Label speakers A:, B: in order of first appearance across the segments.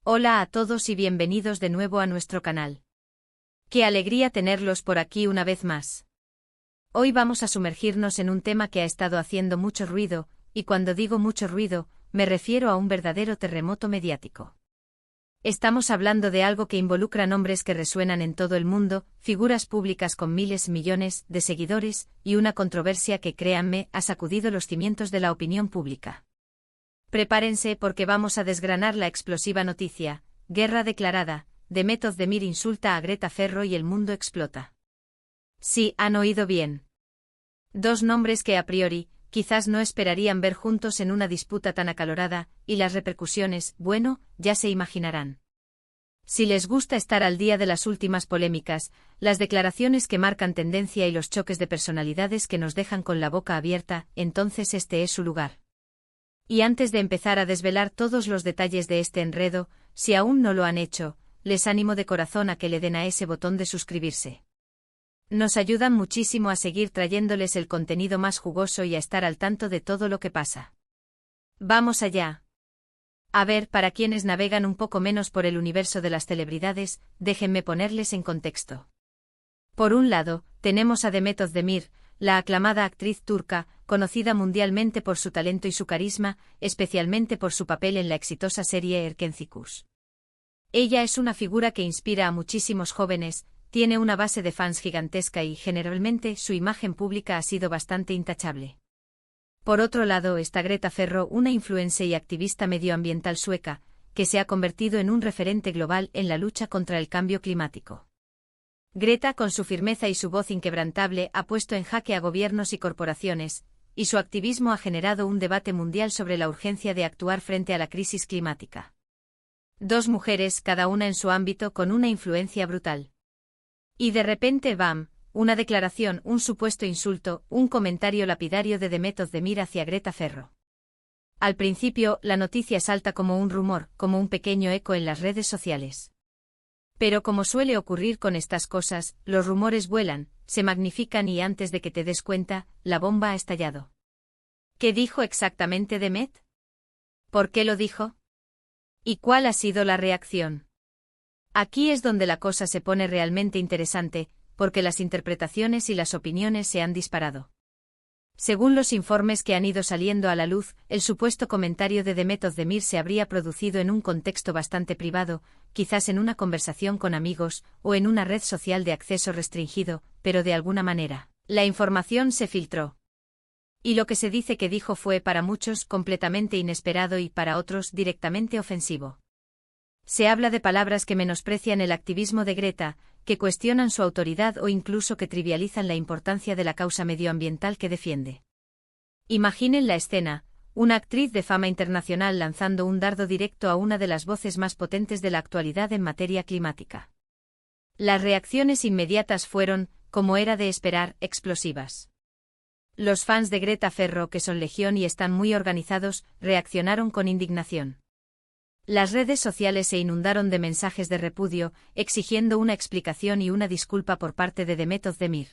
A: Hola a todos y bienvenidos de nuevo a nuestro canal. Qué alegría tenerlos por aquí una vez más. Hoy vamos a sumergirnos en un tema que ha estado haciendo mucho ruido, y cuando digo mucho ruido, me refiero a un verdadero terremoto mediático. Estamos hablando de algo que involucra nombres que resuenan en todo el mundo, figuras públicas con miles, millones de seguidores, y una controversia que, créanme, ha sacudido los cimientos de la opinión pública. Prepárense porque vamos a desgranar la explosiva noticia: guerra declarada, Demet Özdemir insulta a Greta Ferro y el mundo explota. Sí, han oído bien. Dos nombres que a priori, quizás no esperarían ver juntos en una disputa tan acalorada, y las repercusiones, bueno, ya se imaginarán. Si les gusta estar al día de las últimas polémicas, las declaraciones que marcan tendencia y los choques de personalidades que nos dejan con la boca abierta, entonces este es su lugar. Y antes de empezar a desvelar todos los detalles de este enredo, si aún no lo han hecho, les animo de corazón a que le den a ese botón de suscribirse. Nos ayudan muchísimo a seguir trayéndoles el contenido más jugoso y a estar al tanto de todo lo que pasa. ¡Vamos allá! A ver, para quienes navegan un poco menos por el universo de las celebridades, déjenme ponerles en contexto. Por un lado, tenemos a Demet Özdemir, la aclamada actriz turca, conocida mundialmente por su talento y su carisma, especialmente por su papel en la exitosa serie Erkenci. Ella es una figura que inspira a muchísimos jóvenes, tiene una base de fans gigantesca y, generalmente, su imagen pública ha sido bastante intachable. Por otro lado está Greta Ferro, una influencer y activista medioambiental sueca, que se ha convertido en un referente global en la lucha contra el cambio climático. Greta, con su firmeza y su voz inquebrantable, ha puesto en jaque a gobiernos y corporaciones, y su activismo ha generado un debate mundial sobre la urgencia de actuar frente a la crisis climática. Dos mujeres, cada una en su ámbito, con una influencia brutal. Y de repente, ¡bam!, una declaración, un supuesto insulto, un comentario lapidario de Demet Özdemir hacia Greta Ferro. Al principio, la noticia salta como un rumor, como un pequeño eco en las redes sociales. Pero como suele ocurrir con estas cosas, los rumores vuelan, se magnifican y antes de que te des cuenta, la bomba ha estallado. ¿Qué dijo exactamente Demet? ¿Por qué lo dijo? ¿Y cuál ha sido la reacción? Aquí es donde la cosa se pone realmente interesante, porque las interpretaciones y las opiniones se han disparado. Según los informes que han ido saliendo a la luz, el supuesto comentario de Demet Özdemir se habría producido en un contexto bastante privado, quizás en una conversación con amigos, o en una red social de acceso restringido, pero de alguna manera, la información se filtró. Y lo que se dice que dijo fue para muchos completamente inesperado y para otros directamente ofensivo. Se habla de palabras que menosprecian el activismo de Greta, que cuestionan su autoridad o incluso que trivializan la importancia de la causa medioambiental que defiende. Imaginen la escena: una actriz de fama internacional lanzando un dardo directo a una de las voces más potentes de la actualidad en materia climática. Las reacciones inmediatas fueron, como era de esperar, explosivas. Los fans de Greta Ferro, que son legión y están muy organizados, reaccionaron con indignación. Las redes sociales se inundaron de mensajes de repudio, exigiendo una explicación y una disculpa por parte de Demet Özdemir.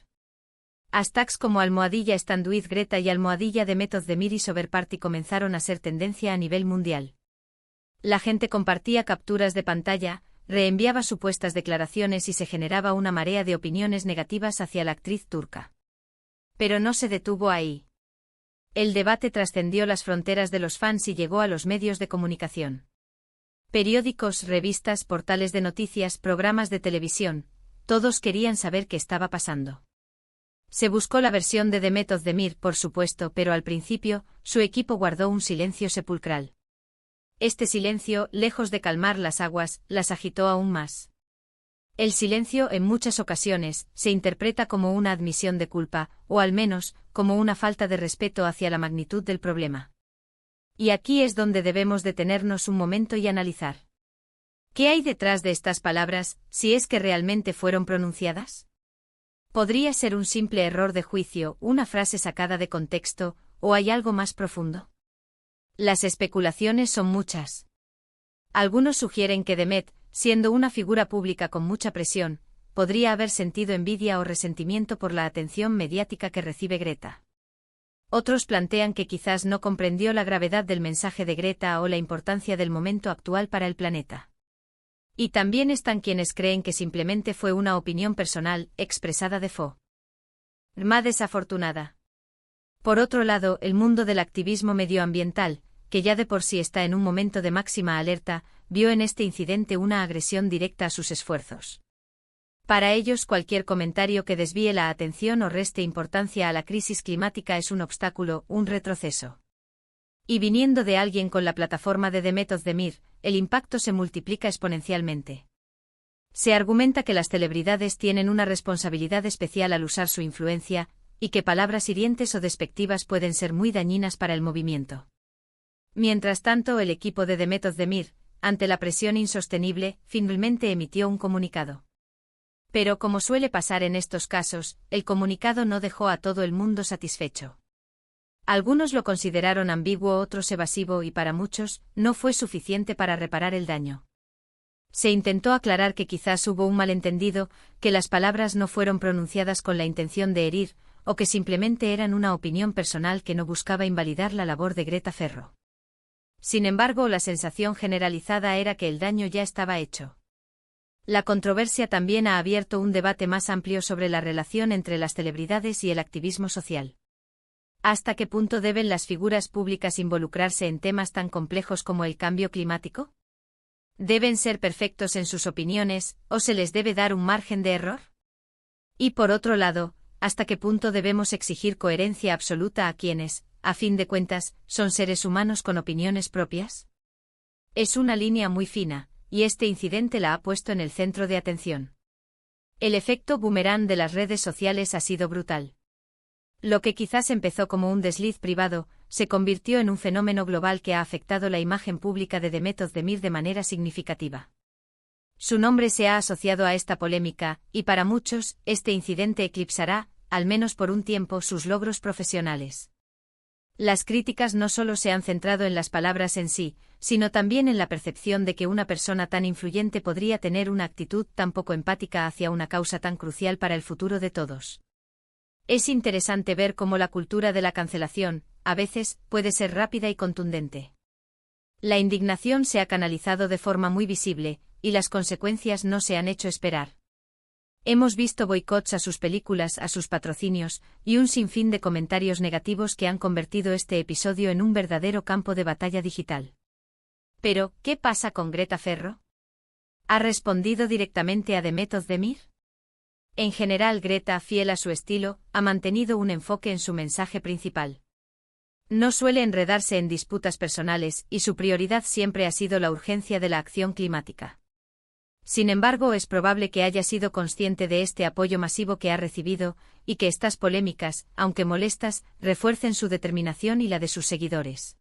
A: Hashtags como #StandWithGreta y #Demet Özdemir y Soberparty comenzaron a ser tendencia a nivel mundial. La gente compartía capturas de pantalla, reenviaba supuestas declaraciones y se generaba una marea de opiniones negativas hacia la actriz turca. Pero no se detuvo ahí. El debate trascendió las fronteras de los fans y llegó a los medios de comunicación. Periódicos, revistas, portales de noticias, programas de televisión, todos querían saber qué estaba pasando. Se buscó la versión de Demet Özdemir, por supuesto, pero al principio, su equipo guardó un silencio sepulcral. Este silencio, lejos de calmar las aguas, las agitó aún más. El silencio, en muchas ocasiones, se interpreta como una admisión de culpa, o al menos, como una falta de respeto hacia la magnitud del problema. Y aquí es donde debemos detenernos un momento y analizar. ¿Qué hay detrás de estas palabras, si es que realmente fueron pronunciadas? ¿Podría ser un simple error de juicio, una frase sacada de contexto, o hay algo más profundo? Las especulaciones son muchas. Algunos sugieren que Demet, siendo una figura pública con mucha presión, podría haber sentido envidia o resentimiento por la atención mediática que recibe Greta. Otros plantean que quizás no comprendió la gravedad del mensaje de Greta o la importancia del momento actual para el planeta. Y también están quienes creen que simplemente fue una opinión personal, expresada de forma desafortunada. Por otro lado, el mundo del activismo medioambiental, que ya de por sí está en un momento de máxima alerta, vio en este incidente una agresión directa a sus esfuerzos. Para ellos, cualquier comentario que desvíe la atención o reste importancia a la crisis climática es un obstáculo, un retroceso. Y viniendo de alguien con la plataforma de The Method de Mir, el impacto se multiplica exponencialmente. Se argumenta que las celebridades tienen una responsabilidad especial al usar su influencia, y que palabras hirientes o despectivas pueden ser muy dañinas para el movimiento. Mientras tanto, el equipo de The Method de Mir, ante la presión insostenible, finalmente emitió un comunicado. Pero como suele pasar en estos casos, el comunicado no dejó a todo el mundo satisfecho. Algunos lo consideraron ambiguo, otros evasivo y para muchos, no fue suficiente para reparar el daño. Se intentó aclarar que quizás hubo un malentendido, que las palabras no fueron pronunciadas con la intención de herir, o que simplemente eran una opinión personal que no buscaba invalidar la labor de Greta Ferro. Sin embargo, la sensación generalizada era que el daño ya estaba hecho. La controversia también ha abierto un debate más amplio sobre la relación entre las celebridades y el activismo social. ¿Hasta qué punto deben las figuras públicas involucrarse en temas tan complejos como el cambio climático? ¿Deben ser perfectos en sus opiniones, o se les debe dar un margen de error? Y por otro lado, ¿hasta qué punto debemos exigir coherencia absoluta a quienes, a fin de cuentas, son seres humanos con opiniones propias? Es una línea muy fina, y este incidente la ha puesto en el centro de atención. El efecto boomerang de las redes sociales ha sido brutal. Lo que quizás empezó como un desliz privado, se convirtió en un fenómeno global que ha afectado la imagen pública de The Method de Mir de manera significativa. Su nombre se ha asociado a esta polémica, y para muchos, este incidente eclipsará, al menos por un tiempo, sus logros profesionales. Las críticas no solo se han centrado en las palabras en sí, sino también en la percepción de que una persona tan influyente podría tener una actitud tan poco empática hacia una causa tan crucial para el futuro de todos. Es interesante ver cómo la cultura de la cancelación, a veces, puede ser rápida y contundente. La indignación se ha canalizado de forma muy visible, y las consecuencias no se han hecho esperar. Hemos visto boicots a sus películas, a sus patrocinios, y un sinfín de comentarios negativos que han convertido este episodio en un verdadero campo de batalla digital. Pero, ¿qué pasa con Greta Ferro? ¿Ha respondido directamente a The Method de Mir? En general, Greta, fiel a su estilo, ha mantenido un enfoque en su mensaje principal. No suele enredarse en disputas personales, y su prioridad siempre ha sido la urgencia de la acción climática. Sin embargo, es probable que haya sido consciente de este apoyo masivo que ha recibido, y que estas polémicas, aunque molestas, refuercen su determinación y la de sus seguidores.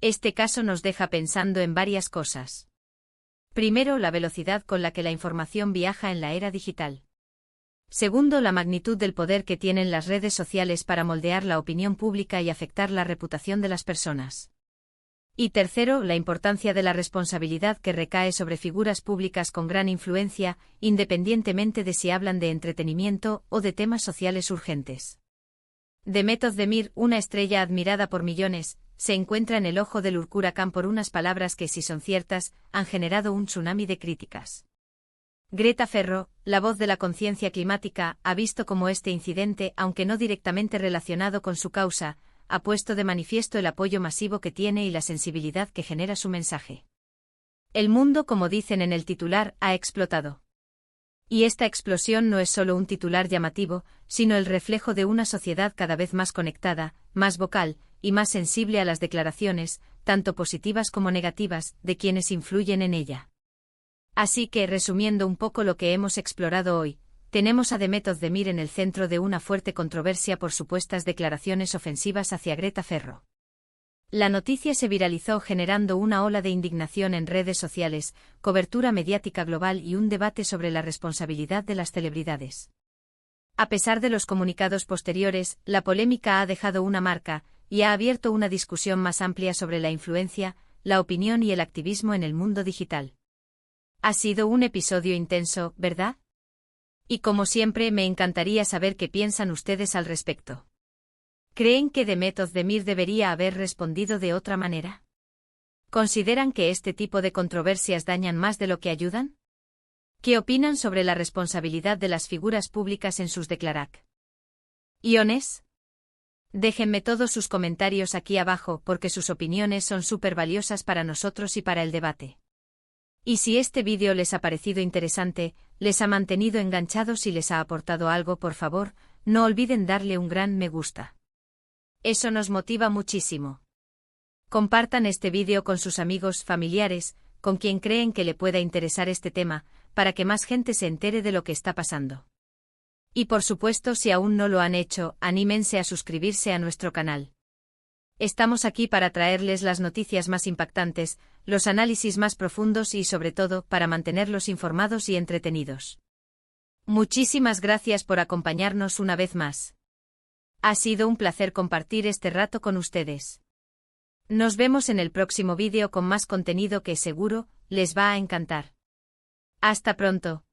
A: Este caso nos deja pensando en varias cosas. Primero, la velocidad con la que la información viaja en la era digital. Segundo, la magnitud del poder que tienen las redes sociales para moldear la opinión pública y afectar la reputación de las personas. Y tercero, la importancia de la responsabilidad que recae sobre figuras públicas con gran influencia, independientemente de si hablan de entretenimiento o de temas sociales urgentes. The Method de Mir, una estrella admirada por millones, se encuentra en el ojo del huracán por unas palabras que, si son ciertas, han generado un tsunami de críticas. Greta Ferro, la voz de la conciencia climática, ha visto cómo este incidente, aunque no directamente relacionado con su causa, ha puesto de manifiesto el apoyo masivo que tiene y la sensibilidad que genera su mensaje. El mundo, como dicen en el titular, ha explotado. Y esta explosión no es solo un titular llamativo, sino el reflejo de una sociedad cada vez más conectada, más vocal, y más sensible a las declaraciones, tanto positivas como negativas, de quienes influyen en ella. Así que, resumiendo un poco lo que hemos explorado hoy, tenemos a The Method de Mir en el centro de una fuerte controversia por supuestas declaraciones ofensivas hacia Greta Ferro. La noticia se viralizó generando una ola de indignación en redes sociales, cobertura mediática global y un debate sobre la responsabilidad de las celebridades. A pesar de los comunicados posteriores, la polémica ha dejado una marca, y ha abierto una discusión más amplia sobre la influencia, la opinión y el activismo en el mundo digital. Ha sido un episodio intenso, ¿verdad? Y como siempre, me encantaría saber qué piensan ustedes al respecto. ¿Creen que The Method de Mir debería haber respondido de otra manera? ¿Consideran que este tipo de controversias dañan más de lo que ayudan? ¿Qué opinan sobre la responsabilidad de las figuras públicas en sus declaraciones? Déjenme todos sus comentarios aquí abajo porque sus opiniones son súper valiosas para nosotros y para el debate. Y si este vídeo les ha parecido interesante, les ha mantenido enganchados y les ha aportado algo, por favor, no olviden darle un gran me gusta. Eso nos motiva muchísimo. Compartan este vídeo con sus amigos, familiares, con quien creen que le pueda interesar este tema, para que más gente se entere de lo que está pasando. Y por supuesto, si aún no lo han hecho, anímense a suscribirse a nuestro canal. Estamos aquí para traerles las noticias más impactantes, los análisis más profundos y sobre todo, para mantenerlos informados y entretenidos. Muchísimas gracias por acompañarnos una vez más. Ha sido un placer compartir este rato con ustedes. Nos vemos en el próximo vídeo con más contenido que seguro les va a encantar. Hasta pronto.